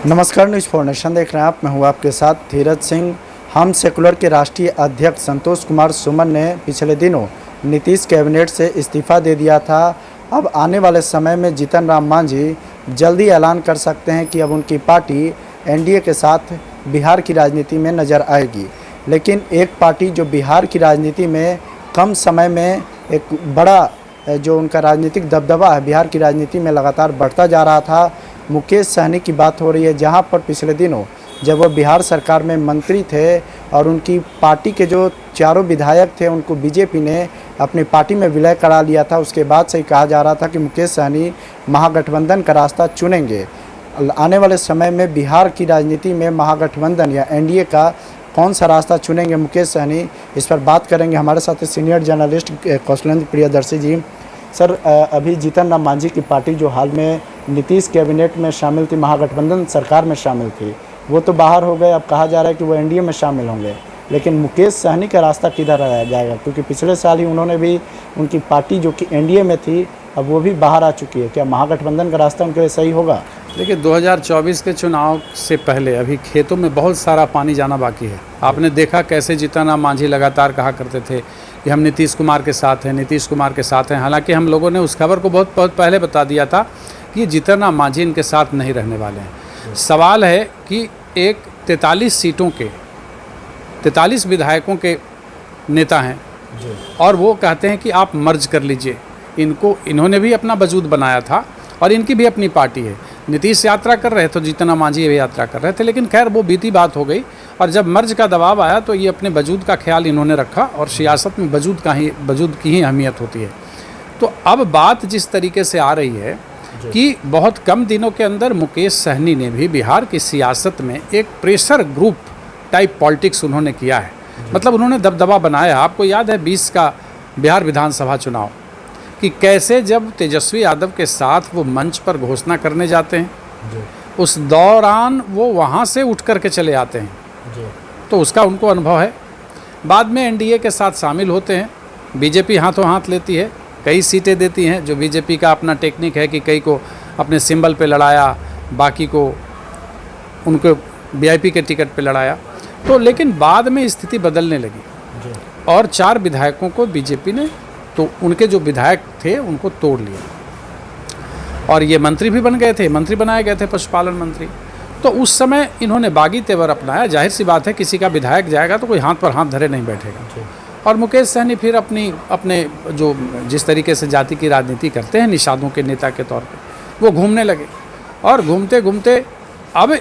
नमस्कार, news for nation देख रहे हैं आप। मैं हूं आपके साथ धीरज सिंह। हम सेकुलर के राष्ट्रीय अध्यक्ष संतोष कुमार सुमन ने पिछले दिनों नीतीश कैबिनेट से इस्तीफ़ा दे दिया था। अब आने वाले समय में जीतन राम मांझी जल्दी ऐलान कर सकते हैं कि अब उनकी पार्टी एनडीए के साथ बिहार की राजनीति में नज़र आएगी। लेकिन एक पार्टी जो बिहार की राजनीति में कम समय में एक बड़ा जो उनका राजनीतिक दबदबा है बिहार की राजनीति में लगातार बढ़ता जा रहा था, मुकेश सहनी की बात हो रही है। जहां पर पिछले दिनों जब वो बिहार सरकार में मंत्री थे और उनकी पार्टी के जो चारों विधायक थे उनको बीजेपी ने अपनी पार्टी में विलय करा लिया था, उसके बाद से ही कहा जा रहा था कि मुकेश सहनी महागठबंधन का रास्ता चुनेंगे। आने वाले समय में बिहार की राजनीति में महागठबंधन या एनडीए का कौन सा रास्ता चुनेंगे मुकेश सहनी, इस पर बात करेंगे। हमारे साथ सीनियर जर्नलिस्ट कौशलेंद्र प्रियदर्शी जी। सर, अभी जीतन राम मांझी की पार्टी जो हाल में नीतीश कैबिनेट में शामिल थी, महागठबंधन सरकार में शामिल थी, वो तो बाहर हो गए। अब कहा जा रहा है कि वो एनडीए में शामिल होंगे, लेकिन मुकेश सहनी का रास्ता किधर रह जाएगा? क्योंकि पिछले साल ही उन्होंने भी उनकी पार्टी जो कि एनडीए में थी अब वो भी बाहर आ चुकी है। क्या महागठबंधन का रास्ता उनके लिए सही होगा? देखिए, 2024 के चुनाव से पहले अभी खेतों में बहुत सारा पानी जाना बाकी है। आपने देखा कैसे जीतन राम मांझी लगातार कहा करते थे कि हम नीतीश कुमार के साथ हैं, नीतीश कुमार के साथ हैं। हालांकि हम लोगों ने उस खबर को बहुत पहले बता दिया था कि जीतन राम मांझी इनके साथ नहीं रहने वाले हैं। सवाल है कि एक 43 सीटों के 43 विधायकों के नेता हैं और वो कहते हैं कि आप मर्ज कर लीजिए। इन्होंने भी अपना वजूद बनाया था और इनकी भी अपनी पार्टी है। नीतीश यात्रा कर रहे थे, जीतन राम मांझी भी यात्रा कर रहे थे, लेकिन खैर वो बीती बात हो गई। और जब मर्ज का दबाव आया तो ये अपने वजूद का ख्याल इन्होंने रखा और सियासत में वजूद की ही अहमियत होती है। तो अब बात जिस तरीके से आ रही है कि बहुत कम दिनों के अंदर मुकेश सहनी ने भी बिहार की सियासत में एक प्रेशर ग्रुप टाइप पॉलिटिक्स उन्होंने किया है। मतलब उन्होंने दबदबा बनाया। आपको याद है 20 का बिहार विधानसभा चुनाव कि कैसे जब तेजस्वी यादव के साथ वो मंच पर घोषणा करने जाते हैं, उस दौरान वो वहाँ से उठ कर के चले आते हैं। तो उसका उनको अनुभव है। बाद में एनडीए के साथ शामिल होते हैं, बीजेपी हाथों हाथ लेती है, कई सीटें देती हैं। जो बीजेपी का अपना टेक्निक है कि कई को अपने सिंबल पे लड़ाया, बाकी को उनको वीआईपी के टिकट पे लड़ाया। तो लेकिन बाद में स्थिति बदलने लगी और 4 विधायकों को बीजेपी ने, तो उनके जो विधायक थे उनको तोड़ लिया और ये मंत्री भी बन गए थे, मंत्री बनाए गए थे, पशुपालन मंत्री। तो उस समय इन्होंने बागी तेवर अपनाया। जाहिर सी बात है, किसी का विधायक जाएगा तो कोई हाथ पर हाथ धरे नहीं बैठेगा। और मुकेश सहनी फिर अपने जो जिस तरीके से जाति की राजनीति करते हैं निषादों के नेता के तौर पे, वो घूमने लगे। और घूमते घूमते अब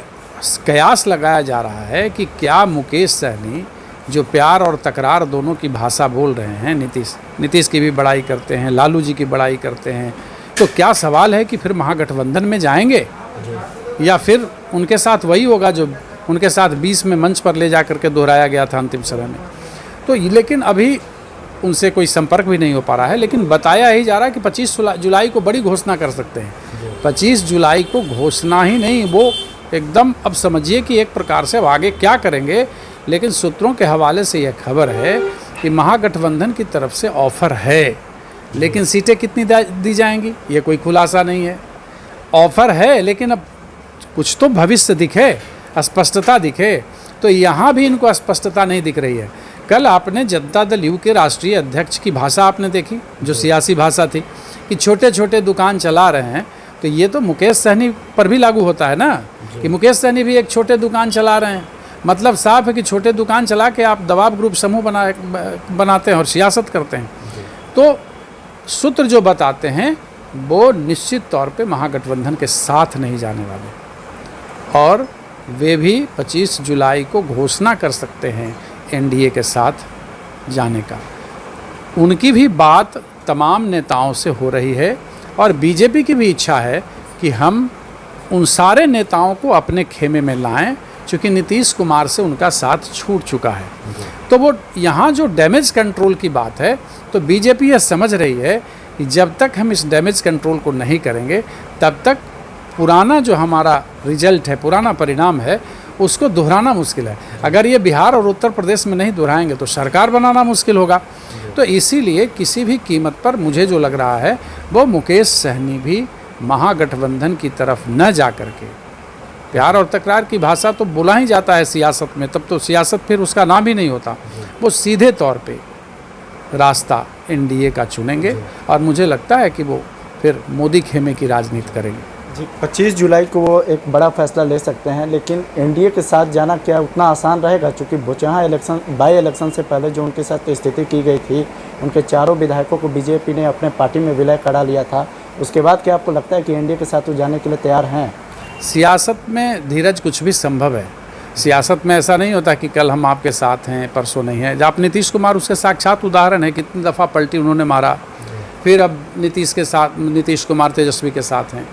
कयास लगाया जा रहा है कि क्या मुकेश सहनी जो प्यार और तकरार दोनों की भाषा बोल रहे हैं, नीतीश की भी बड़ाई करते हैं, लालू जी की बड़ाई करते हैं, तो क्या सवाल है कि फिर महागठबंधन में जाएंगे या फिर उनके साथ वही होगा जो उनके साथ 20 में मंच पर ले जा करके दोहराया गया था अंतिम समय में। तो लेकिन अभी उनसे कोई संपर्क भी नहीं हो पा रहा है। लेकिन बताया ही जा रहा है कि 25 जुलाई को बड़ी घोषणा कर सकते हैं। 25 जुलाई को घोषणा ही नहीं, वो एकदम अब समझिए कि एक प्रकार से आगे क्या करेंगे। लेकिन सूत्रों के हवाले से यह खबर है कि महागठबंधन की तरफ से ऑफ़र है, लेकिन सीटें कितनी दी जाएंगी ये कोई खुलासा नहीं है। ऑफ़र है लेकिन अब कुछ तो भविष्य दिखे, स्पष्टता दिखे, तो यहाँ भी इनको स्पष्टता नहीं दिख रही है। कल आपने जनता दल यू के राष्ट्रीय अध्यक्ष की भाषा आपने देखी, जो सियासी भाषा थी कि छोटे छोटे दुकान चला रहे हैं। तो ये तो मुकेश सहनी पर भी लागू होता है ना, कि मुकेश सहनी भी एक छोटे दुकान चला रहे हैं। मतलब साफ है कि छोटे दुकान चला के आप दबाव ग्रुप समूह बनाते हैं और सियासत करते हैं। तो सूत्र जो बताते हैं वो निश्चित तौर पे महागठबंधन के साथ नहीं जाने वाले और वे भी 25 जुलाई को घोषणा कर सकते हैं एनडीए के साथ जाने का। उनकी भी बात तमाम नेताओं से हो रही है और बीजेपी की भी इच्छा है कि हम उन सारे नेताओं को अपने खेमे में लाएं, चूँकि नीतीश कुमार से उनका साथ छूट चुका है। तो वो यहाँ जो डैमेज कंट्रोल की बात है, तो बीजेपी यह समझ रही है कि जब तक हम इस डैमेज कंट्रोल को नहीं करेंगे तब तक पुराना जो हमारा रिजल्ट है, पुराना परिणाम है, उसको दोहराना मुश्किल है। अगर ये बिहार और उत्तर प्रदेश में नहीं दोहराएंगे तो सरकार बनाना मुश्किल होगा। तो इसीलिए किसी भी कीमत पर मुझे जो लग रहा है वो मुकेश सहनी भी महागठबंधन की तरफ न जा करके प्यार और तकरार की भाषा तो बोला ही जाता है सियासत में, तब तो सियासत फिर उसका नाम ही नहीं होता। वो सीधे तौर पे रास्ता एनडीए का चुनेंगे और मुझे लगता है कि वो फिर मोदी खेमे की राजनीति करेंगे। जी, 25 जुलाई को वो एक बड़ा फैसला ले सकते हैं, लेकिन एनडीए के साथ जाना क्या उतना आसान रहेगा? क्योंकि बोचहा बाई इलेक्शन से पहले जो उनके साथ स्थिति की गई थी, उनके चारों विधायकों को बीजेपी ने अपने पार्टी में विलय करा लिया था। उसके बाद क्या आपको लगता है कि एनडीए के साथ वो जाने के लिए तैयार हैं? सियासत में धीरज कुछ भी संभव है। सियासत में ऐसा नहीं होता कि कल हम आपके साथ हैं परसों नहीं है। आप नीतीश कुमार उसके साक्षात उदाहरण है, कितनी दफ़ा पलटी उन्होंने मारा, फिर अब नीतीश कुमार तेजस्वी के साथ हैं,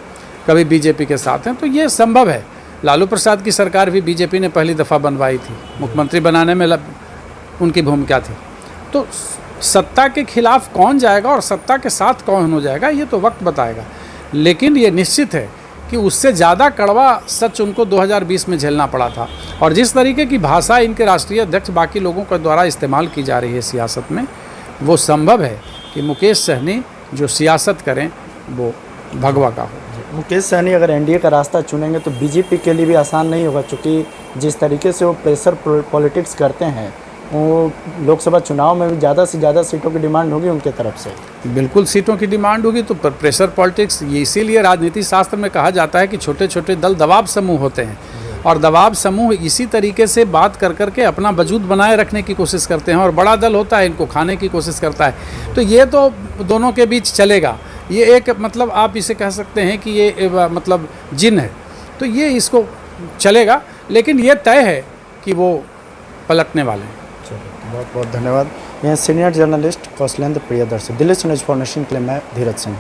कभी बीजेपी के साथ हैं, तो ये संभव है। लालू प्रसाद की सरकार भी बीजेपी ने पहली दफ़ा बनवाई थी, मुख्यमंत्री बनाने में उनकी भूमिका थी। तो सत्ता के खिलाफ कौन जाएगा और सत्ता के साथ कौन हो जाएगा ये तो वक्त बताएगा, लेकिन ये निश्चित है कि उससे ज़्यादा कड़वा सच उनको 2020 में झेलना पड़ा था। और जिस तरीके की भाषा इनके राष्ट्रीय अध्यक्ष बाकी लोगों के द्वारा इस्तेमाल की जा रही है सियासत में, वो संभव है कि मुकेश सहनी जो सियासत करें वो भगवा का हो। मुकेश सहनी अगर एनडीए का रास्ता चुनेंगे तो बीजेपी के लिए भी आसान नहीं होगा, क्योंकि जिस तरीके से वो प्रेशर पॉलिटिक्स करते हैं, वो लोकसभा चुनाव में भी ज़्यादा से ज़्यादा सीटों की डिमांड होगी उनके तरफ से। बिल्कुल सीटों की डिमांड होगी, तो प्रेशर पॉलिटिक्स, ये इसीलिए राजनीति शास्त्र में कहा जाता है कि छोटे छोटे दल दबाव समूह होते हैं, और दबाव समूह इसी तरीके से बात कर करके अपना वजूद बनाए रखने की कोशिश करते हैं, और बड़ा दल होता है इनको खाने की कोशिश करता है। तो ये तो दोनों के बीच चलेगा। ये एक मतलब आप इसे कह सकते हैं कि ये मतलब जिन है, तो ये इसको चलेगा, लेकिन ये तय है कि वो पलटने वाले हैं। बहुत बहुत धन्यवाद। यह सीनियर जर्नलिस्ट कौशलेंद्र प्रियदर्शी, दिल्ली से न्यूज़ फॉर नेशन के लिए मैं धीरज सिंह।